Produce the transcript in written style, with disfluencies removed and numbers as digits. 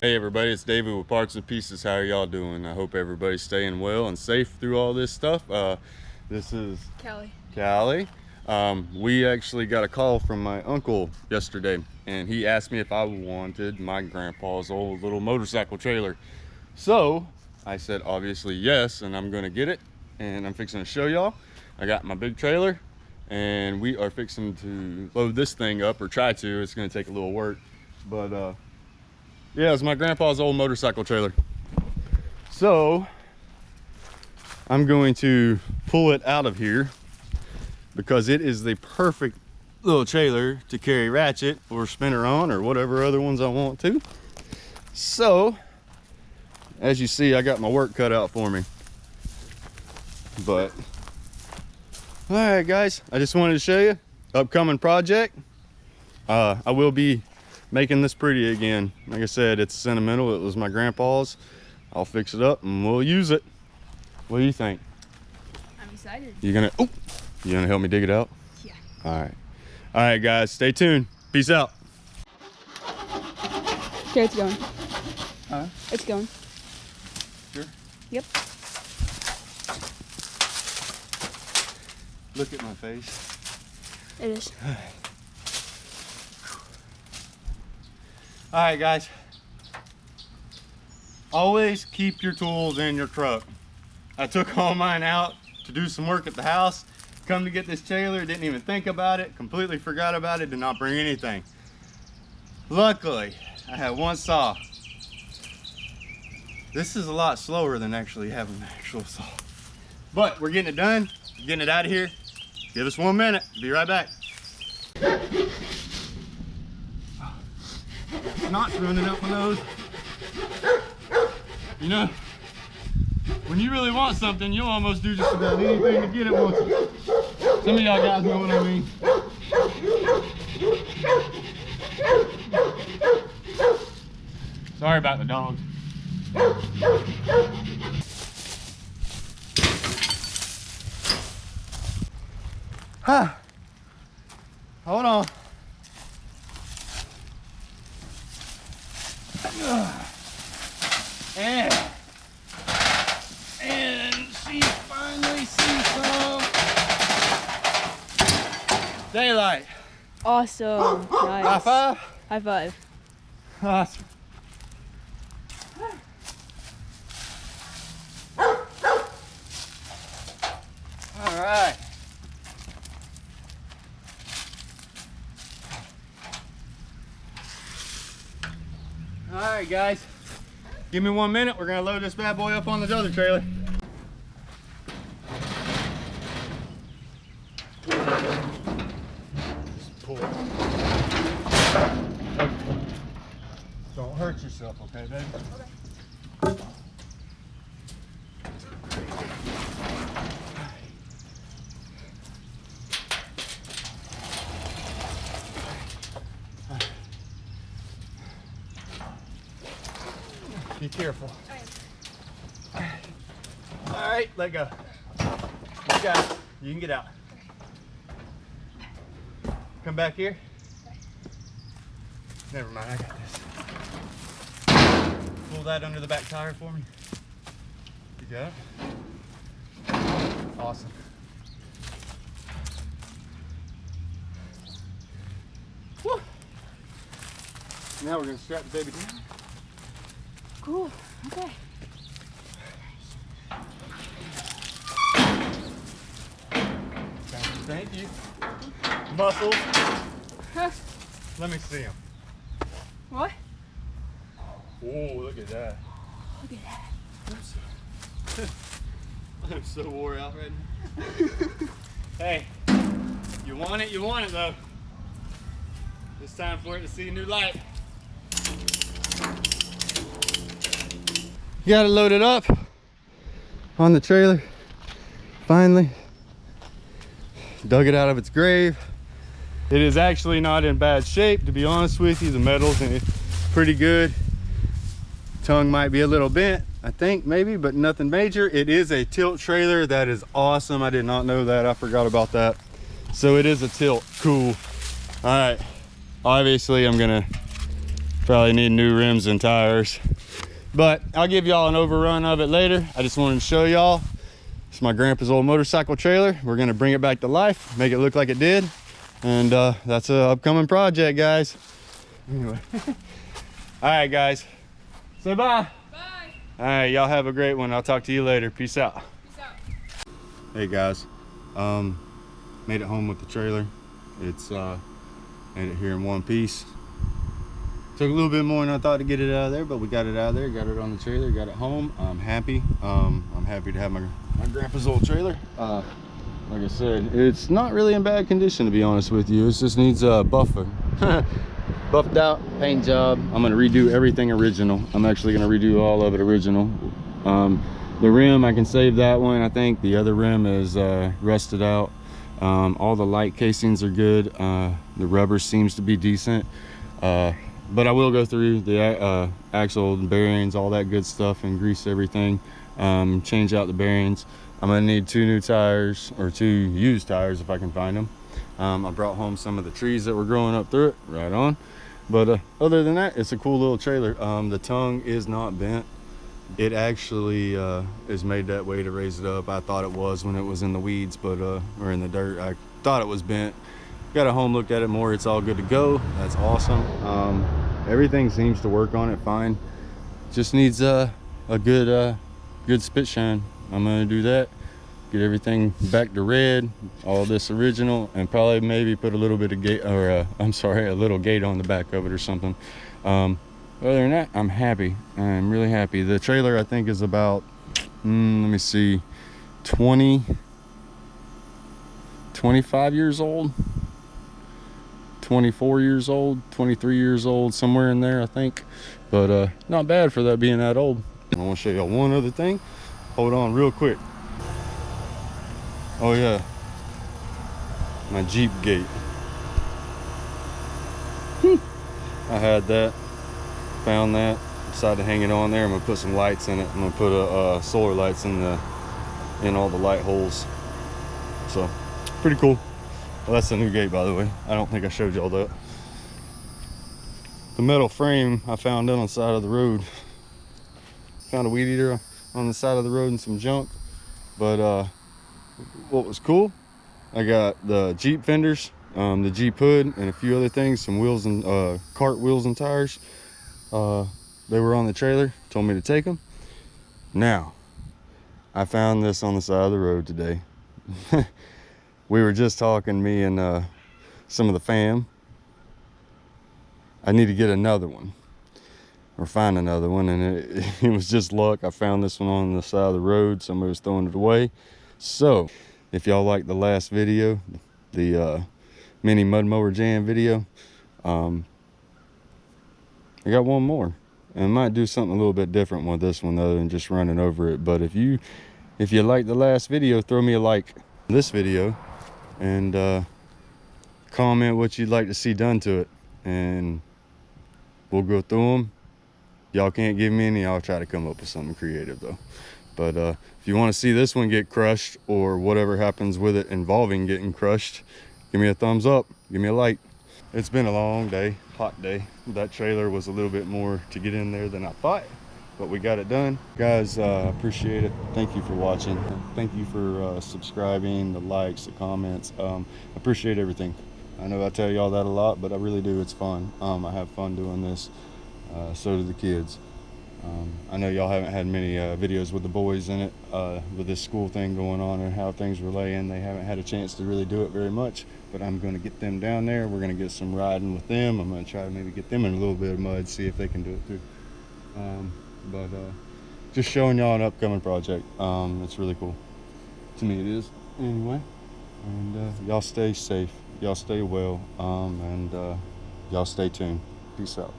Hey everybody, it's David with Parts and Pieces. How are y'all doing? I hope everybody's staying well and safe through all this stuff. This is Callie. We actually got a call from my uncle yesterday, and he asked me if I wanted my grandpa's old little motorcycle trailer. So I said obviously yes, and I'm gonna get it, and I'm fixing to show y'all. I got my big trailer, and we are fixing to load this thing up, or try to. It's gonna take a little work, but yeah, it's my grandpa's old motorcycle trailer. So I'm going to pull it out of here because it is the perfect little trailer to carry ratchet or spinner on or whatever other ones I want to. So as you see, I got my work cut out for me. But all right guys, I just wanted to show you upcoming project. I will be making this pretty again. Like I said, it's sentimental. It was my grandpa's. I'll fix it up and we'll use it. What do you think? I'm excited. You gonna help me dig it out? Yeah. All right guys, stay tuned. Peace out. Okay, it's going. Huh? It's going. Sure. Yep. Look at my face. It is. All right guys, always keep your tools in your truck. I took all mine out to do some work at the house, come to get this trailer, didn't even think about it, completely forgot about it, did not bring anything. Luckily, I had one saw. This is a lot slower than actually having an actual saw. But we're getting it done, getting it out of here. Give us 1 minute, be right back. Snot's running up my nose. You know, when you really want something, you'll almost do just about anything to get it, won't you? Some of y'all guys know what I mean. Sorry about the dogs. Huh. Hold on. And she finally sees some daylight. Awesome. Nice. High five. High five. Awesome. All right. All right, guys. Give me 1 minute. We're gonna load this bad boy up on the other trailer. Just pull it. Don't hurt yourself, okay, baby? Okay. Be careful. All right, let go. You got it. You can get out. Come back here. Never mind, I got this. Pull that under the back tire for me. You got it? Awesome. Woo. Now we're gonna strap the baby down. Cool. Okay. Thank you. Muscles. Huh. Let me see them. What? Oh, look at that. Look at that. I'm so wore out right now. Hey, you want it though. It's time for it to see a new light. You gotta load it up on the trailer. Finally dug it out of its grave. It is actually not in bad shape, to be honest with you. The metal's pretty good. Tongue might be a little bent, I think, maybe, but nothing major. It is a tilt trailer. That is awesome. I did not know that. I forgot about that. So it is a tilt. Cool. All right. Obviously, I'm gonna Probably need new rims and tires. But I'll give y'all an overrun of it later. I just wanted to show y'all. It's my grandpa's old motorcycle trailer. We're gonna bring it back to life, make it look like it did. And that's an upcoming project, guys. Anyway. All right, guys. Say bye. Bye. All right, y'all have a great one. I'll talk to you later. Peace out. Peace out. Hey guys, made it home with the trailer. It's made it here in one piece. Took a little bit more than I thought to get it out of there, but we got it out of there, got it on the trailer, got it home. I'm happy. I'm happy to have my grandpa's old trailer. Like I said, it's not really in bad condition, to be honest with you. It just needs a buffer. Buffed out, paint job. I'm gonna redo everything original. I'm actually gonna redo all of it original. The rim, I can save that one. I think the other rim is rusted out. All the light casings are good. The rubber seems to be decent. But I will go through the axle and bearings, all that good stuff, and grease everything. Change out the bearings. I'm gonna need 2 new tires, or 2 used tires if I can find them. I brought home some of the trees that were growing up through it, right on. But other than that, it's a cool little trailer. The tongue is not bent. It actually is made that way to raise it up. I thought it was when it was in the weeds, but or in the dirt. I thought it was bent. Got a home, looked at it more. It's all good to go. That's awesome. Everything seems to work on it fine. Just needs a good spit shine. I'm gonna do that. Get everything back to red, all this original, and probably maybe put a little bit of gate, or I'm sorry, a little gate on the back of it or something. Other than that, I'm happy. I'm really happy. The trailer, I think, is about, let me see, 25 years old, 24 years old, 23 years old, somewhere in there, I think. But not bad for that being that old. I want to show y'all one other thing. Hold on real quick. Oh yeah, my Jeep gate. I had that, found that, decided to hang it on there. I'm gonna put some lights in it. I'm gonna put a solar lights in all the light holes. So pretty cool. Well, that's the new gate, by the way. I don't think I showed y'all that. The metal frame I found on the side of the road. Found a weed eater on the side of the road and some junk. But what was cool, I got the Jeep fenders, the Jeep hood, and a few other things, some wheels and cart wheels and tires. They were on the trailer, told me to take them. Now, I found this on the side of the road today. We were just talking, me and some of the fam. I need to get another one, or find another one, and it was just luck. I found this one on the side of the road. Somebody was throwing it away. So if y'all like the last video, the mini mud mower jam video, I got one more, and I might do something a little bit different with this one other than just running over it. But if you like the last video, throw me a like this video, and comment what you'd like to see done to it, and we'll go through them. Y'all can't give me any. I'll try to come up with something creative though. But if you want to see this one get crushed, or whatever happens with it involving getting crushed, give me a thumbs up, give me a like. It's been a long day, hot day. That trailer was a little bit more to get in there than I thought, but we got it done. Guys, appreciate it. Thank you for watching. Thank you for subscribing, the likes, the comments. Appreciate everything. I know I tell y'all that a lot, but I really do. It's fun. I have fun doing this. So do the kids. I know y'all haven't had many videos with the boys in it, with this school thing going on and how things were laying. They haven't had a chance to really do it very much, but I'm going to get them down there. We're going to get some riding with them. I'm going to try to maybe get them in a little bit of mud, see if they can do it too. But just showing y'all an upcoming project. It's really cool. To me it is. Anyway, and y'all stay safe. Y'all stay well, and y'all stay tuned. Peace out.